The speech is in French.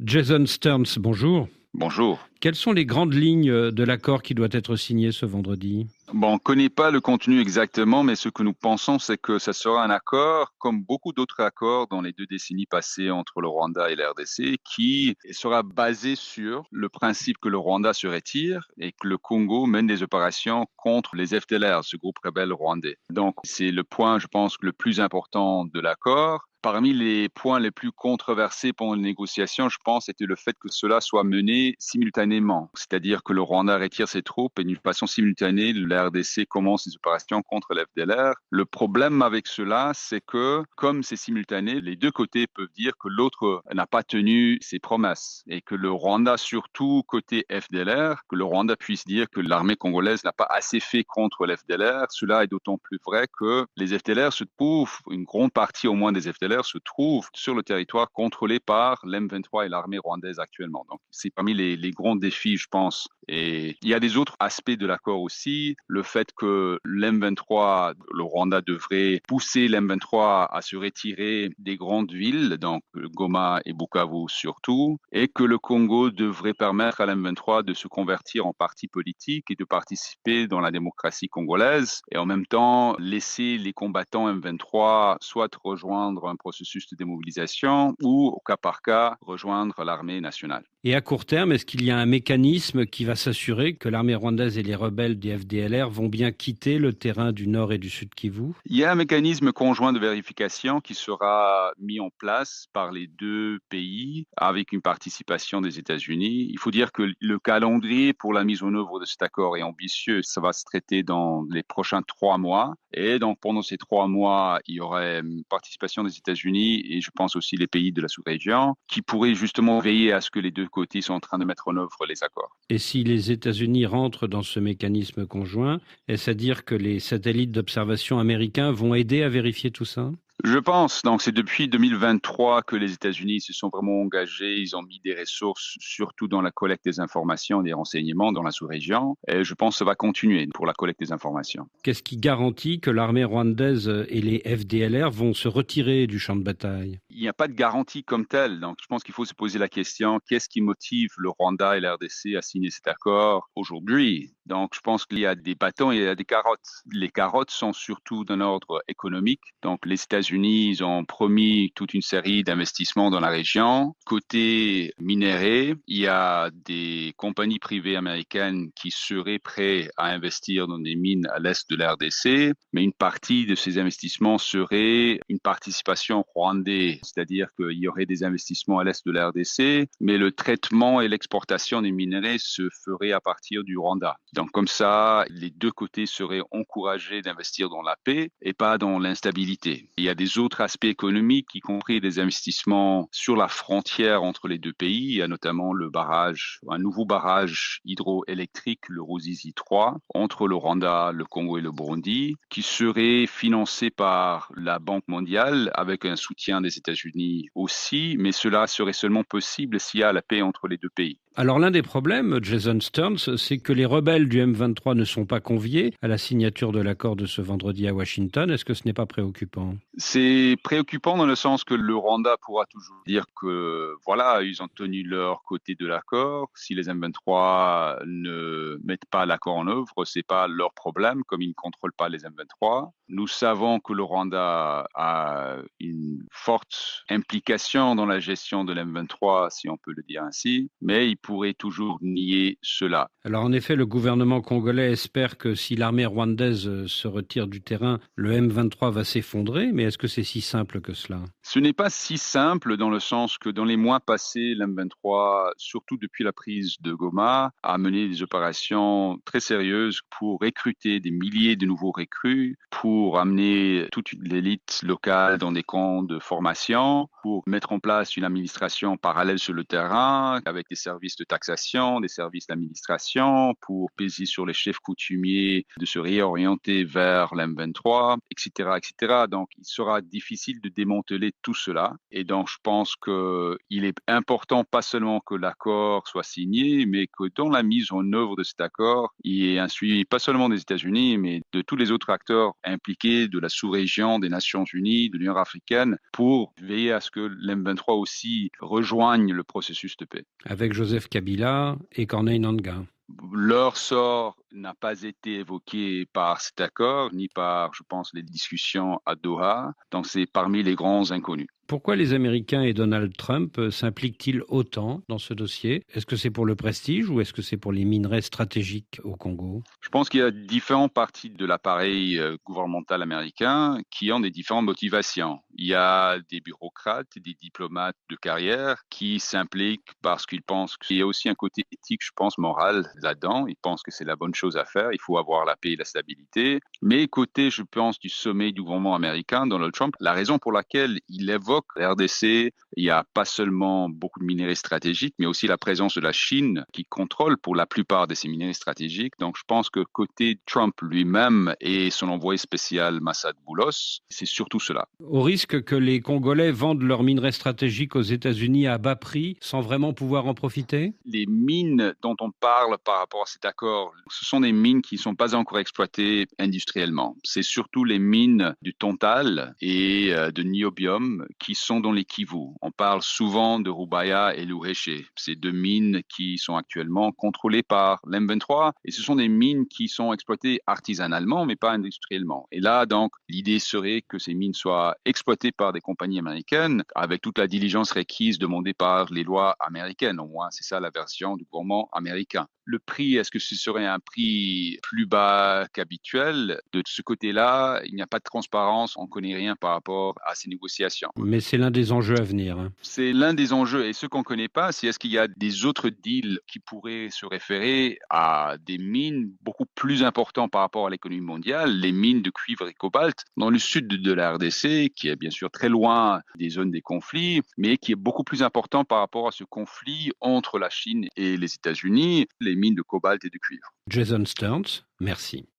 Jason Stearns, bonjour. Bonjour. Quelles sont les grandes lignes de l'accord qui doit être signé ce vendredi? Bon, on ne connaît pas le contenu exactement, mais ce que nous pensons, c'est que ça sera un accord, comme beaucoup d'autres accords dans les 2 décennies passées entre le Rwanda et la RDC, qui sera basé sur le principe que le Rwanda se retire et que le Congo mène des opérations contre les FDLR, ce groupe rebelle rwandais. Donc, c'est le point, je pense, le plus important de l'accord. Parmi les points les plus controversés pendant les négociations, je pense, c'était le fait que cela soit mené simultanément. C'est-à-dire que le Rwanda retire ses troupes et d'une façon simultanée, la RDC commence des opérations contre l'FDLR. Le problème avec cela, c'est que, comme c'est simultané, les deux côtés peuvent dire que l'autre n'a pas tenu ses promesses et que le Rwanda, surtout côté FDLR, que le Rwanda puisse dire que l'armée congolaise n'a pas assez fait contre l'FDLR. Cela est d'autant plus vrai que les FDLR se trouvent, une grande partie au moins des FDLR, se trouvent sur le territoire contrôlé par l'M23 et l'armée rwandaise actuellement. Donc, c'est parmi les grands défis, je pense. Et il y a des autres aspects de l'accord aussi. Le fait que l'M23, le Rwanda devrait pousser l'M23 à se retirer des grandes villes, donc Goma et Bukavu surtout, et que le Congo devrait permettre à l'M23 de se convertir en parti politique et de participer dans la démocratie congolaise, et en même temps laisser les combattants M23 soit rejoindre un processus de démobilisation ou, au cas par cas, rejoindre l'armée nationale. Et à court terme, est-ce qu'il y a un mécanisme qui va s'assurer que l'armée rwandaise et les rebelles du FDLR vont bien quitter le terrain du nord et du sud Kivu? Il y a un mécanisme conjoint de vérification qui sera mis en place par les deux pays avec une participation des États-Unis. Il faut dire que le calendrier pour la mise en œuvre de cet accord est ambitieux. Ça va se traiter dans les prochains 3 mois. Et donc, pendant ces 3 mois, il y aurait une participation des États-Unis et je pense aussi les pays de la sous-région qui pourraient justement veiller à ce que les deux côtés sont en train de mettre en œuvre les accords. Et si les États-Unis rentrent dans ce mécanisme conjoint, est-ce à dire que les satellites d'observation américains vont aider à vérifier tout ça? Je pense, donc c'est depuis 2023 que les États-Unis se sont vraiment engagés, ils ont mis des ressources, surtout dans la collecte des informations, des renseignements dans la sous-région, et je pense que ça va continuer pour la collecte des informations. Qu'est-ce qui garantit que l'armée rwandaise et les FDLR vont se retirer du champ de bataille? Il n'y a pas de garantie comme telle, donc je pense qu'il faut se poser la question, qu'est-ce qui motive le Rwanda et la RDC à signer cet accord aujourd'hui? Donc je pense qu'il y a des bâtons et il y a des carottes. Les carottes sont surtout d'un ordre économique, donc les États-Unis, ils ont promis toute une série d'investissements dans la région. Côté minerai, il y a des compagnies privées américaines qui seraient prêtes à investir dans des mines à l'est de la RDC, mais une partie de ces investissements serait une participation rwandaise, c'est-à-dire qu'il y aurait des investissements à l'est de la RDC, mais le traitement et l'exportation des minerais se ferait à partir du Rwanda. Donc comme ça, les deux côtés seraient encouragés d'investir dans la paix et pas dans l'instabilité. Il y a des autres aspects économiques, y compris des investissements sur la frontière entre les deux pays. Il y a notamment le barrage, un nouveau barrage hydroélectrique, le Ruzizi 3, entre le Rwanda, le Congo et le Burundi, qui serait financé par la Banque mondiale avec un soutien des États-Unis aussi, mais cela serait seulement possible s'il y a la paix entre les deux pays. Alors l'un des problèmes, Jason Stearns, c'est que les rebelles du M23 ne sont pas conviés à la signature de l'accord de ce vendredi à Washington. Est-ce que ce n'est pas préoccupant? C'est préoccupant dans le sens que le Rwanda pourra toujours dire que voilà, ils ont tenu leur côté de l'accord. Si les M23 ne mettent pas l'accord en œuvre, c'est pas leur problème, comme ils ne contrôlent pas les M23. Nous savons que le Rwanda a une forte implication dans la gestion de l'M23, si on peut le dire ainsi, mais il pourrait toujours nier cela. Alors en effet, le gouvernement congolais espère que si l'armée rwandaise se retire du terrain, le M23 va s'effondrer, mais est-ce que c'est si simple que cela? Ce n'est pas si simple dans le sens que dans les mois passés, l'M23, surtout depuis la prise de Goma, a mené des opérations très sérieuses pour recruter des milliers de nouveaux recrues, pour amener toute l'élite locale dans des camps de formation, pour mettre en place une administration parallèle sur le terrain avec des services services de taxation, des services d'administration, pour peser sur les chefs coutumiers de se réorienter vers l'M23, etc., etc. Donc, il sera difficile de démanteler tout cela. Et donc, je pense qu'il est important pas seulement que l'accord soit signé, mais que dans la mise en œuvre de cet accord, il y ait un suivi pas seulement des États-Unis, mais de tous les autres acteurs impliqués de la sous-région, des Nations Unies, de l'Union africaine, pour veiller à ce que l'M23 aussi rejoigne le processus de paix. Avec Joseph Kabila et Corneille Nangaa. Leur sort n'a pas été évoqué par cet accord, ni par, je pense, les discussions à Doha. Donc, c'est parmi les grands inconnus. Pourquoi les Américains et Donald Trump s'impliquent-ils autant dans ce dossier? Est-ce que c'est pour le prestige ou est-ce que c'est pour les minerais stratégiques au Congo? Je pense qu'il y a différentes parties de l'appareil gouvernemental américain qui ont des différentes motivations. Il y a des bureaucrates et des diplomates de carrière qui s'impliquent parce qu'ils pensent qu'il y a aussi un côté éthique, je pense, moral là-dedans. Ils pensent que c'est la bonne chose à faire. Il faut avoir la paix et la stabilité. Mais côté, je pense, du sommet du gouvernement américain, Donald Trump, la raison pour laquelle il évoque la RDC, il n'y a pas seulement beaucoup de minerais stratégiques, mais aussi la présence de la Chine qui contrôle pour la plupart de ces minerais stratégiques. Donc, je pense que côté Trump lui-même et son envoyé spécial Massad Boulos, c'est surtout cela. Au risque que les Congolais vendent leurs minerais stratégiques aux États-Unis à bas prix sans vraiment pouvoir en profiter? Les mines dont on parle par rapport à cet accord, ce sont des mines qui ne sont pas encore exploitées industriellement. C'est surtout les mines du Tontal et de niobium qui sont dans les Kivu. On parle souvent de Rubaya et Luheche. Ces deux mines qui sont actuellement contrôlées par l'M23 et ce sont des mines qui sont exploitées artisanalement mais pas industriellement. Et là, donc, l'idée serait que ces mines soient exploitées par des compagnies américaines avec toute la diligence requise demandée par les lois américaines. Au moins, c'est ça la version du gouvernement américain. Le prix, est-ce que ce serait un prix plus bas qu'habituel? De ce côté-là, il n'y a pas de transparence, on ne connaît rien par rapport à ces négociations. Mais c'est l'un des enjeux à venir. C'est l'un des enjeux. Et ce qu'on ne connaît pas, c'est est-ce qu'il y a des autres deals qui pourraient se référer à des mines beaucoup plus importantes par rapport à l'économie mondiale, les mines de cuivre et cobalt dans le sud de la RDC, qui est bien sûr très loin des zones des conflits, mais qui est beaucoup plus important par rapport à ce conflit entre la Chine et les États-Unis, les mines de cobalt et de cuivre. Jason Stearns, merci.